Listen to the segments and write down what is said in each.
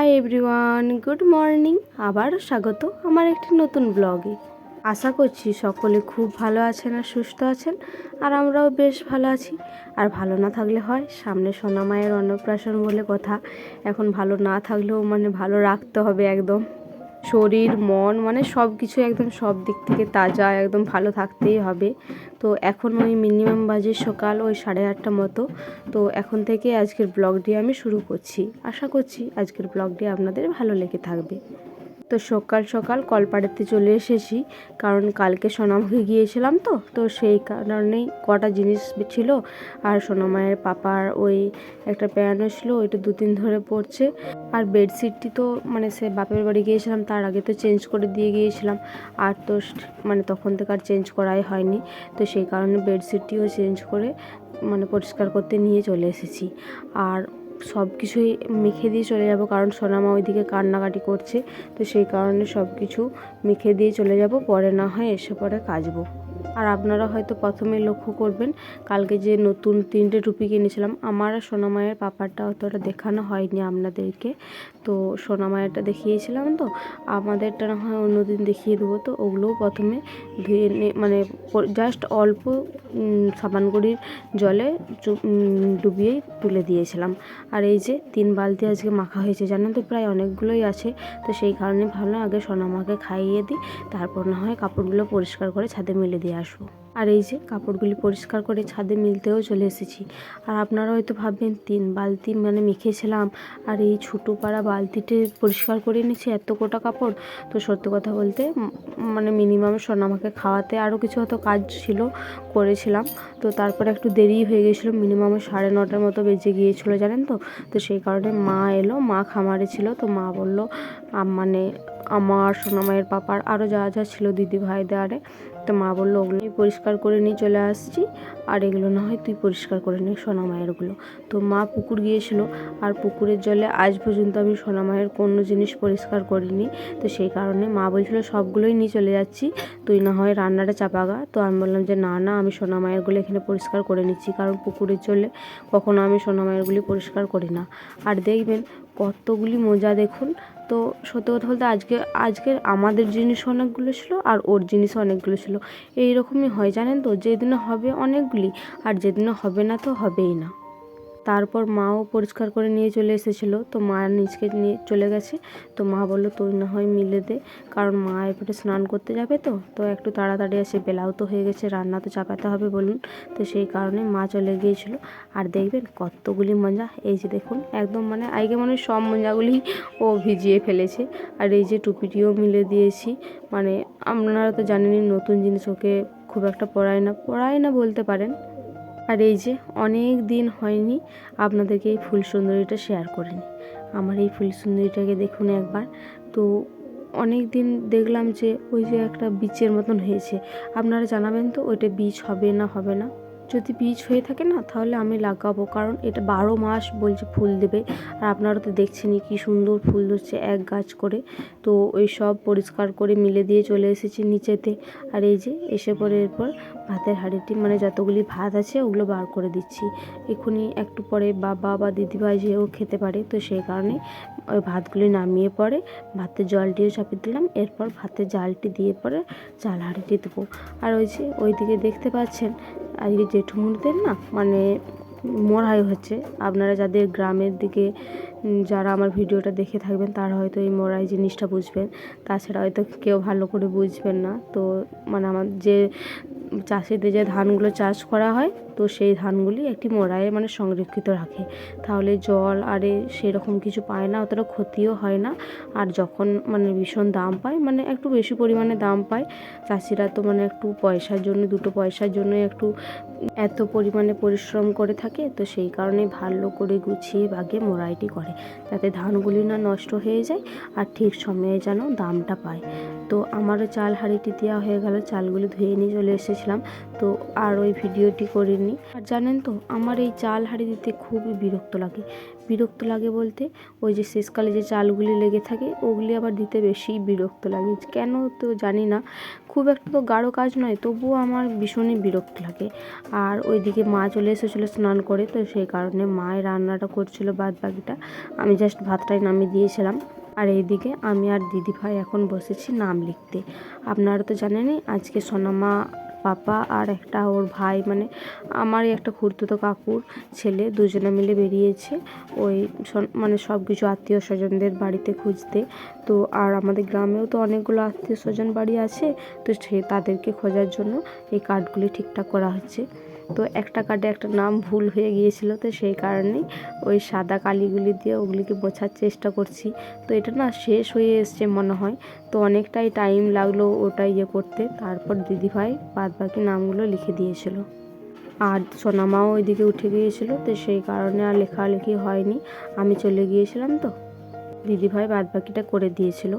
Hi everyone, good morning. আবারও স্বাগত আমার একটি নতুন ব্লগে। আশা করছি সকলে খুব ভালো আছেন আর সুস্থ আছেন, আর আমরাও বেশ ভালো আছি। আর ভালো না থাকলে হয়, সামনে সোনা মায়ের অন্নপ্রাশন বলে কথা। এখন ভালো না থাকলেও ভালো রাখতে হবে একদম, শরীর মন সব কিছু একদম সব দিক থেকে তাজা, একদম ভালো থাকতেই হবে। তো এখন ওই মিনিমাম বাজে সকাল ওই 8:30 মতো। তো এখন থেকে আজকের ব্লগটি আমি শুরু করছি। আশা করছি আজকের ব্লগটি আপনাদের ভালো লেগে থাকবে। তো সকাল সকাল কলপাড়েতে চলে এসেছি, কারণ কালকে সোনামুখী গিয়েছিলাম। তো সেই কারণেই কটা জিনিস ছিল। আর সোনামায়ের পাপার ওই একটা প্যান্ট ছিল, ওইটা 2 দিন ধরে পড়ছে। আর বেডশিটটি তো সে বাপের বাড়ি গিয়েছিলাম তার আগে তো চেঞ্জ করে দিয়ে গিয়েছিলাম, আর তো তখন থেকে আর চেঞ্জ করাই হয়নি। তো সেই কারণে বেডশিটটিও চেঞ্জ করে পরিষ্কার করতে নিয়ে চলে এসেছি। আর সব কিছুই মেখে দিয়ে চলে যাব, কারণ সোনামা ওইদিকে কান্নাকাটি করছে। তো সেই কারণে সব কিছু মেখে দিয়ে চলে যাব, পরে না হয় এসে পরে কাচবো। আর আপনারা হয়তো প্রথমেই লক্ষ্য করবেন, কালকে যে নতুন 3টে টুপি কিনেছিলাম, আমার আর সোনামায়ের পাপারটা অতটা দেখানো হয়নি আপনাদেরকে। তো সোনামায়েরটা দেখিয়েছিলাম, তো আমাদেরটা না হয় অন্যদিন দেখিয়ে দেবো। তো ওগুলোও প্রথমে ধুয়ে জাস্ট অল্প সাবানগুড়ির জলে ডুবিয়েই তুলে দিয়েছিলাম। আর এই যে 3 বালতি আজকে মাখা হয়েছে, জানেন তো প্রায় অনেকগুলোই আছে। তো সেই কারণে ভাবলাম আগে সোনামাকে খাইয়ে দিই, তারপর না হয় কাপড়গুলো পরিষ্কার করে ছাদে মেলে দিয়ে আসবো। আর এই যে কাপড়গুলি পরিষ্কার করে ছাদে মিলতেও চলে এসেছি। আর আপনারা হয়তো ভাববেন 3 বালতি মেখেছিলাম, আর এই ছোটো পাড়া বালতিতে পরিষ্কার করে নিয়েছি এত কোটা কাপড়। তো সত্যি কথা বলতে মিনিমাম সোনামাকে খাওয়াতে আরও কিছু হয়তো কাজ ছিল, করেছিলাম। তো তারপরে একটু দেরি হয়ে গিয়েছিলো, মিনিমাম 9:30 মতো বেজে গিয়েছিলো, জানেন তো। তো সেই কারণে মা এলো, মা খামারে ছিল। তো মা বললো আমার সোনামায়ের পাপার আরও যা যা ছিল দিদি ভাইদের আরে, তো মা বললো ওগুলো পরিষ্কার করে নিয়ে চলে আসছি, আর এগুলো না হয় তুই পরিষ্কার করে নে সোনামায়েরগুলো। তো মা পুকুর গিয়েছিল, আর পুকুরের জলে আজ পর্যন্ত আমি সোনামায়ের কোনো জিনিস পরিষ্কার করিনি। তো সেই কারণে মা বলছিল সবগুলোই নিয়ে চলে যাচ্ছি, তুই না হয় রান্নাটা চাপাগা। তো আমি বললাম যে না না, আমি সোনামায়েরগুলো এখানে পরিষ্কার করে নিচ্ছি, কারণ পুকুরের জলে কখনো আমি সোনামায়েরগুলি পরিষ্কার করি না। আর দেখবেন কতগুলি মোজা, দেখুন। তো সত্যি কথা বলতে আজকের আমাদের জিনিস অনেকগুলো ছিল, আর ওর জিনিস অনেকগুলো ছিল। এই রকমই হয়, জানেন তো, যেদিনে হবে অনেকগুলি, আর যেদিনে হবে না তো হবেই না। তারপর মাও পরিষ্কার করে নিয়ে চলে এসেছিলো। তো মা নিজকে নিয়ে চলে গেছে। তো মা বললো তুই না হয় মিলে দে, কারণ মা এবারে স্নান করতে যাবে। তো একটু তাড়াতাড়ি আসে, বেলাও তো হয়ে গেছে, রান্না তো চাপাতে হবে বলুন। তো সেই কারণে মা চলে গিয়েছিলো। আর দেখবেন কতগুলি মজা, এই যে দেখুন একদম আগে সব মজাগুলি ও ভিজিয়ে ফেলেছে। আর এই যে টুপিটিও মিলে দিয়েছি, আপনারা তো জানেনই নতুন জিনিস ওকে খুব একটা পরায় না বলতে পারেন। আর এই যে অনেক দিন হয়নি আপনাদেরকে এই ফুল সুন্দরীটা শেয়ার করিনি। আমার এই ফুল সুন্দরীটাকে দেখুন একবার। তো অনেক দিন দেখলাম যে ওই যে একটা বীজের মতন হয়েছে, আপনারা জানাবেন তো ওইটা বীজ হবে না হবে না। যদি বীজ হয়ে থাকে না, তাহলে আমি লাগাবো, কারণ এটা 12 মাস বলছে ফুল দেবে। আর আপনারা তো দেখছেনই কি সুন্দর ফুল ধরছে এক গাছ করে। তো ওই সব পরিষ্কার করে মিলে দিয়ে চলে এসেছি নিচেতে। আর এই যে এসে পরে এরপর ভাতের হাঁড়িটি যতগুলি ভাত আছে ওগুলো বার করে দিচ্ছি। এক্ষুনি একটু পরে বাবা বা দিদিভাই যেও খেতে পারে, তো সেই কারণে ওই ভাতগুলি নামিয়ে পরে ভাতের জলটিও চাপিয়ে দিলাম। এরপর ভাতের জালটি দিয়ে পরে চাল হাঁড়িটি দেবো। আর ওই যে ওইদিকে দেখতে পাচ্ছেন আজকে জেঠুমুনিদের না মড়াই হচ্ছে। আপনারা যাদের গ্রামের দিকে যারা আমার ভিডিওটা দেখে থাকবেন তারা হয়তো এই মড়াই জিনিসটা বুঝবেন, তাছাড়া হয়তো কেউ ভালো করে বুঝবেন না। তো আমার যে চাষিদের যে ধানগুলো চাষ করা হয়, তো সেই ধানগুলি একটি মোড়ায় সংরক্ষিত রাখে, তাহলে জল আরে সেরকম কিছু পায় না, অতটা ক্ষতিও হয় না। আর যখন ভীষণ দাম পায়, একটু বেশি পরিমাণে দাম পায়, চাষিরা তো একটু পয়সার জন্য, 2টো পয়সার জন্য একটু এত পরিমাণে পরিশ্রম করে থাকে। তো সেই কারণে ভালো করে গুছিয়ে বাগে মোড়াইটি করে, যাতে ধানগুলি না নষ্ট হয়ে যায়, আর ঠিক সময়ে যেন দামটা পায়। তো আমারও চাল হাঁড়িটি দেওয়া হয়ে গেল, চালগুলি ধুয়ে নিয়ে চলে এসেছিলাম। তো আর ওই ভিডিওটি করিনি। আর জানেন তো আমার এই চাল হাঁড়ি দিতে খুবই বিরক্ত লাগে বলতে ওই যে শেষকালে যে চালগুলি লেগে থাকে ওগুলি আবার দিতে বেশি বিরক্ত লাগে, কেন তো জানি না। খুব একটা তো গাঢ় কাজ নয়, তবুও আমার ভীষণই বিরক্ত লাগে। আর ওইদিকে মা চলে এসেছিলো স্নান করে, তো সেই কারণে মায়ের রান্নাটা করছিল, বাদ বাকিটা আমি জাস্ট ভাতটাই নামিয়ে দিয়েছিলাম। আর এইদিকে আমি আর দিদিভাই এখন বসেছি নাম লিখতে। আপনারা তো জানেনই আজকে সোনামা, পাপা আর একটা ওর ভাই, মানে আমারই একটা খুড়তুতো কাকুর ছেলে, দুজনে মিলে বেরিয়েছে ওই মানে সব কিছু আত্মীয় স্বজনদের বাড়িতে খুঁজতে। তো আর আমাদের গ্রামেও তো অনেকগুলো আত্মীয় স্বজন বাড়ি আছে, তো তাদেরকে খোঁজার জন্য এই কার্ডগুলি ঠিকঠাক করা হচ্ছে। তো একটা কার্ডে একটা নাম ভুল হয়ে গিয়েছিল, তো সেই কারণেই ওই সাদা কালিগুলি দিয়ে ওগুলিকে মোছার চেষ্টা করছি। তো এটা না শেষ হয়ে এসছে মনে হয়, তো অনেকটাই টাইম লাগলো ওটা করতে। তারপর দিদিভাই বাদ বাকি নামগুলো লিখে দিয়েছিল। আর সোনামাও ওইদিকে উঠে গিয়েছিল, তো সেই কারণে আর লেখালেখি হয়নি, আমি চলে গিয়েছিলাম। তো দিদিভাই বাদ বাকিটা করে দিয়েছিল।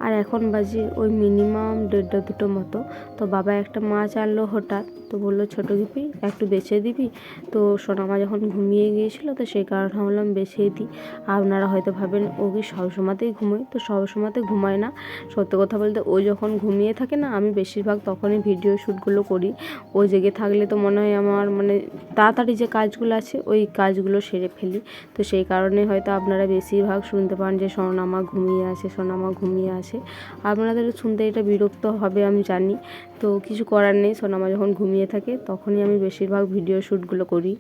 আর এখন বাজে ওই মিনিমাম 1:30-2 মতো। তো বাবা একটা মাছ আনলো হঠাৎ, তো বললো ছোটো গিপি একটু বেছে দিবি। তো সোনামা যখন ঘুমিয়ে গিয়েছিলো, তো সেই কারণে ভাবলাম বেছেই দিই। আপনারা হয়তো ভাবেন ও কি সবসময়তেই ঘুমোয়, তো সবসময়তে ঘুমায় না। সত্যি কথা বলতে ও যখন ঘুমিয়ে থাকে না, আমি বেশিরভাগ তখনই ভিডিও শ্যুটগুলো করি। ও জেগে থাকলে তো মনে হয় আমার মানে তাড়াতাড়ি যে কাজগুলো আছে ওই কাজগুলো সেরে ফেলি। তো সেই কারণে হয়তো আপনারা বেশিরভাগ শুনতে পান যে সোনামা ঘুমিয়ে আছে, সোনামা ঘুমিয়ে আছে। আপনাদের শুনতে এটা বিরক্ত হবে আমি জানি, তো কিছু করার নেই। সোনামা যখন ঘুমিয়ে থাকে তখনই আমি বেশিরভাগ ভিডিও শ্যুটগুলো করি।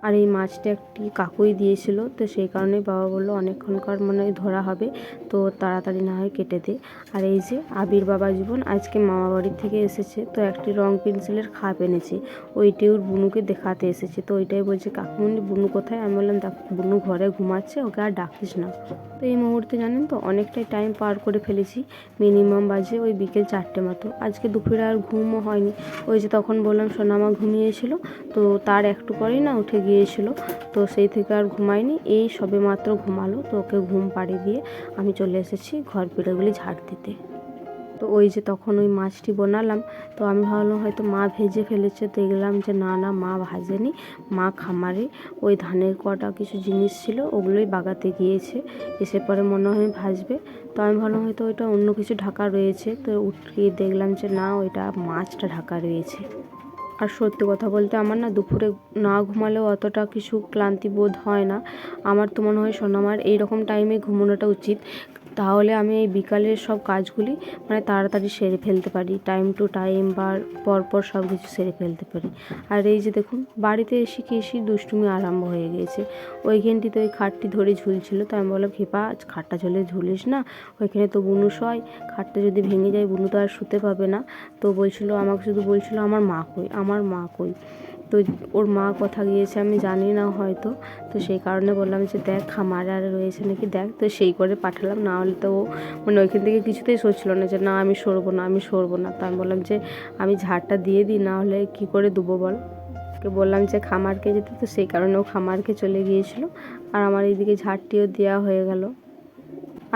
আর এই মাছটা একটি কাকুই দিয়েছিল, তো সেই কারণে বাবা বললো অনেকক্ষণকার মনে হয় ধরা হবে, তো তাড়াতাড়ি না হয় কেটে দে। আর এই যে আবির বাবা জীবন আজকে মামা বাড়ির থেকে এসেছে, তো একটি রং পেন্সিলের খাপ এনেছে, ওইটি ওর বুনুকে দেখাতে এসেছে। তো ওইটাই বলছে কাকুমনি বুনু কোথায়। আমি বললাম দেখ বুনু ঘরে ঘুমাচ্ছে, ওকে আর ডাকিস না। তো এই মুহূর্তে জানেন তো অনেকটাই টাইম পার করে ফেলেছি, মিনিমাম বাজে ওই বিকেল 4টে মতো। আজকে দুপুরে আর ঘুমও হয়নি, ওই যে তখন বললাম সোনামা ঘুমিয়েছিল, তো তার একটু পরেই না উঠে গিয়েছিল, তো সেই থেকে আর ঘুমায়নি। এই সবে মাত্র ঘুমালো, তো ওকে ঘুম পাড়িয়ে দিয়ে আমি চলে এসেছি ঘর পিঁড়েগুলি ঝাড় দিতে। তো ওই যে তখন ওই মাছটি বানালাম, তো আমি ভাবলাম হয়তো মা ভেজে ফেলেছে, দেখলাম যে না না মা ভাজেনি, মা খামারে ওই ধানের কটা কিছু জিনিস ছিল ওগুলোই বাগাতে গিয়েছে, এসে পরে মনে হয় ভাজবে। তো আমি ভাবলাম হয়তো ওইটা অন্য কিছু ঢাকা রয়েছে, তো উঠিয়ে দেখলাম যে না ওইটা মাছটা ঢাকা রয়েছে। আর সত্যি কথা বলতে আমার না দুপুরে না ঘুমালেও অতটা কিছু ক্লান্তি বোধ হয় না। আমার তো মনে হয় সোনামার এইরকম টাইমে ঘুমোনোটা উচিত, তাহলে আমি এই বিকালের সব কাজগুলি মানে তাড়াতাড়ি সেরে ফেলতে পারি, টাইম টু টাইম বা পরপর সব কিছু সেরে ফেলতে পারি। আর এই যে দেখুন বাড়িতে এসে কি দুষ্টুমি আরম্ভ হয়ে গিয়েছে। ওইখানটিতে ওই খাটটি ধরে ঝুলছিল, তো আমি বললাম খেপা খাটটা ঝুলে ঝুলিস না, ওইখানে তো বুনু শয়, খাটটা যদি ভেঙে যায় বুনু তো আর শুতে পাবে না। তো আমাকে শুধু বলছিল আমার মা কই, আমার মা কই। তো ওর মা কোথা গিয়েছে আমি জানি না হয়তো, তো সেই কারণে বললাম যে দেখ খামারে আর রয়েছে নাকি দেখ, তো সেই করে পাঠালাম। না হলে তো ও মানে ওইখান থেকে কিছুতেই সরছিল না যে না আমি সরবো না, আমি সরবো না। তো আমি বললাম যে আমি ঝাড়টা দিয়ে দিই, না হলে কী করে দেবো বল। ওকে বললাম যে খামারকে যেতে, তো সেই কারণে ও খামারকে চলে গিয়েছিলো, আর আমার এইদিকে ঝাড়টিও দেওয়া হয়ে গেল।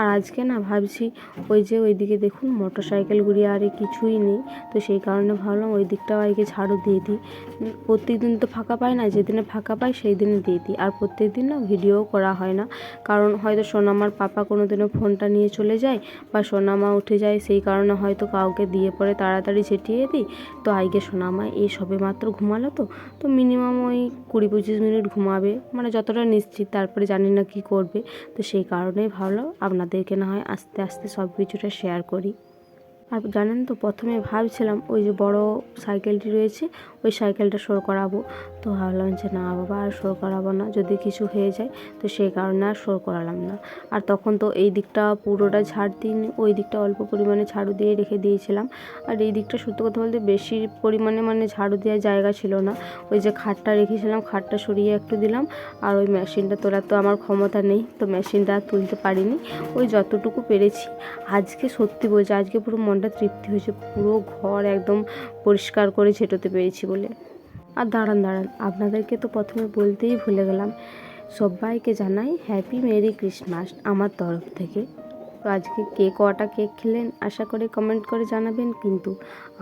আর আজকে না ভাবছি ওই যে ওইদিকে দেখুন মোটর সাইকেলগুলি আর কিছুই নেই, তো সেই কারণে ভাবলাম ওই দিকটাও আজকে ঝাড়ু দিয়ে দিই। প্রত্যেক দিন তো ফাঁকা পাই না, যেদিনে ফাঁকা পাই সেই দিনে দিয়ে দিই। আর প্রত্যেক দিন না ভিডিও করা হয় না, কারণ হয়তো সোনামার পাপা কোনো দিনও ফোনটা নিয়ে চলে যায় বা সোনামা উঠে যায়, সেই কারণে হয়তো কাউকে দিয়ে পরে তাড়াতাড়ি ছিটিয়ে দিই। তো আজকে সোনামা এই সবে মাত্র ঘুমালো, তো মিনিমাম ওই 20-25 মিনিট ঘুমাবে, মানে যতটা নিশ্চিত, তারপরে জানি না কি করবে। তো সেই কারণেই ভাবলাম আপনাদেরকে না হয় আস্তে আস্তে সব কিছুটা শেয়ার করি। আর জানেন তো প্রথমে ভাবছিলাম ওই যে বড় সাইকেলটি রয়েছে ওই সাইকেলটা সর করাবো, তো ভাবলাম যে না বাবা আর সর করাবো না, যদি কিছু হয়ে যায়, তো সেই কারণে আর সর করালাম না। আর তখন তো এই দিকটা পুরোটা ঝাড় দিইনি, ওই দিকটা অল্প পরিমাণে ঝাড়ু দিয়ে রেখে দিয়েছিলাম। আর এই দিকটা সত্যি কথা বলতে বেশি পরিমাণে মানে ঝাড়ু দেওয়ার জায়গা ছিল না, ওই যে খাটটা রেখেছিলাম খাটটা সরিয়ে একটু দিলাম। আর ওই মেশিনটা তোলার তো আমার ক্ষমতা নেই, তো মেশিনটা তুলতে পারিনি, ওই যতটুকু পেরেছি। আজকে সত্যি বলছি আজকে পুরো মনটা তৃপ্তি হয়েছে, পুরো ঘর একদম পরিষ্কার করে ঝেঁটোতে পেরেছি বলে। আর দাঁড়ান আপনাদেরকে তো প্রথমে বলতেই ভুলে গেলাম, সবাইকে জানাই হ্যাপি মেরি ক্রিসমাস আমার তরফ থেকে। তো আজকে কে কটা কেক খেলেন আশা করি কমেন্ট করে জানাবেন। কিন্তু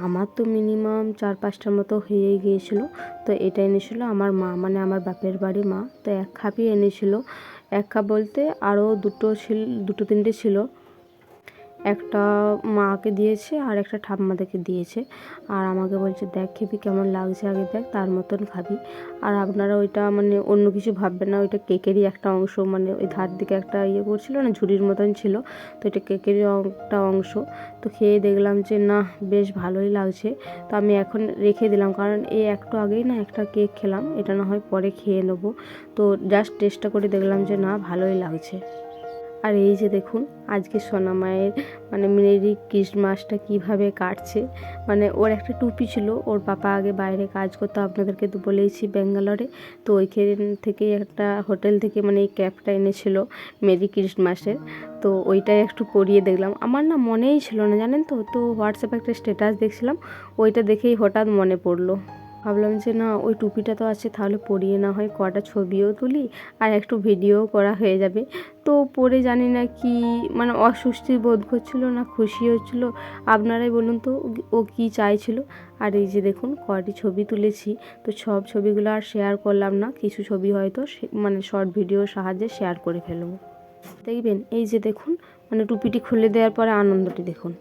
আমার তো মিনিমাম 4-5টার মতো হয়েই গিয়েছিল। তো এটা এনেছিল আমার মা, মানে আমার বাপের বাড়ি মা। তো 1 কাপই এনেছিল। 1 কাপ বলতে আরও দুটো তিনটে ছিল। একটা মাকে দিয়েছে আর একটা ঠাম্মাদেরকে দিয়েছে। আর আমাকে বলছে, দেখ খেবি কেমন লাগছে, আগে দেখ, তার মতন খাবি। আর আপনারা ওইটা মানে অন্য কিছু ভাববেন না, ওইটা কেকেরই একটা অংশ। মানে ওই ধার দিকে একটা করছিল না, ঝুড়ির মতন ছিল, তো এটা কেকেরই একটা অংশ। তো খেয়ে দেখলাম যে না, বেশ ভালোই লাগছে। তো আমি এখন রেখে দিলাম, কারণ এই একটু আগেই না একটা কেক খেলাম, এটা না হয় পরে খেয়ে নেবো। তো জাস্ট টেস্টটা করে দেখলাম যে না, ভালোই লাগছে। আর এই যে দেখুন, আজকে সোনামায়ের মানে মেরি ক্রিসমাসটা কীভাবে কাটছে। মানে ওর একটা টুপি ছিল, ওর পাপা আগে বাইরে কাজ করতো, আপনাদেরকে তো বলেইছি ব্যাঙ্গালোরে। তো ওইখান থেকে একটা হোটেল থেকে মানে এই ক্যাপটা এনেছিল মেরি ক্রিসমাসের। তো ওইটাই একটু পরিয়ে দেখলাম, আমার না মনেই ছিল না জানেন তো। তো হোয়াটসঅ্যাপে একটা স্ট্যাটাস দেখছিলাম, ওইটা দেখেই হঠাৎ মনে পড়লো। ভাবলাম যে না, ওই টুপিটা তো আছে, তাহলে পরিয়ে না হয় কটা ছবিও তুলি আর একটু ভিডিও করা হয়ে যাবে। তো পরে জানি না কি মানে অস্বস্তি বোধ করছিল না খুশি হচ্ছিল, আপনারাই বলুন তো ও কি চাইছিল। আর এই যে দেখুন কটি ছবি তুলেছি। তো সব ছবিগুলো আর শেয়ার করলাম না, কিছু ছবি হয়তো মানে শর্ট ভিডিওর সাহায্যে শেয়ার করে ফেলবো। দেখবেন এই যে দেখুন, মানে টুপিটি খুলে দেওয়ার পরে আনন্দটি দেখুন।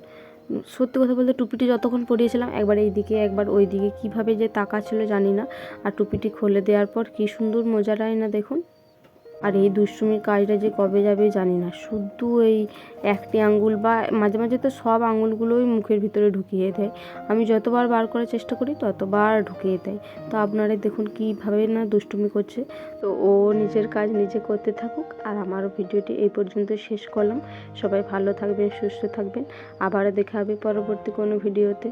সত্যি কথা বলতে টুপিটি যতক্ষণ পরিয়েছিলাম একবার এই দিকে একবার ওই দিকে কীভাবে যে তাকাচ্ছিল জানি না। আর টুপিটি খুলে দেওয়ার পর কী সুন্দর মজাটাই না দেখুন। আর এই দুষ্টুমির কাজটা যে কবে যাবে জানি না, শুধু এই একটি আঙ্গুল বা মাঝে মাঝে তো সব আঙুলগুলোই মুখের ভিতরে ঢুকিয়ে দেয়। আমি যতবার বার করার চেষ্টা করি ততবার ঢুকিয়ে দেয়। তো আপনারা দেখুন কীভাবে না দুষ্টুমি করছে। তো ও নিজের কাজ নিজে করতে থাকুক, আর আমারও ভিডিওটি এই পর্যন্ত শেষ করলাম। সবাই ভালো থাকবেন, সুস্থ থাকবেন, আবারও দেখা হবে পরবর্তী কোনো ভিডিওতে।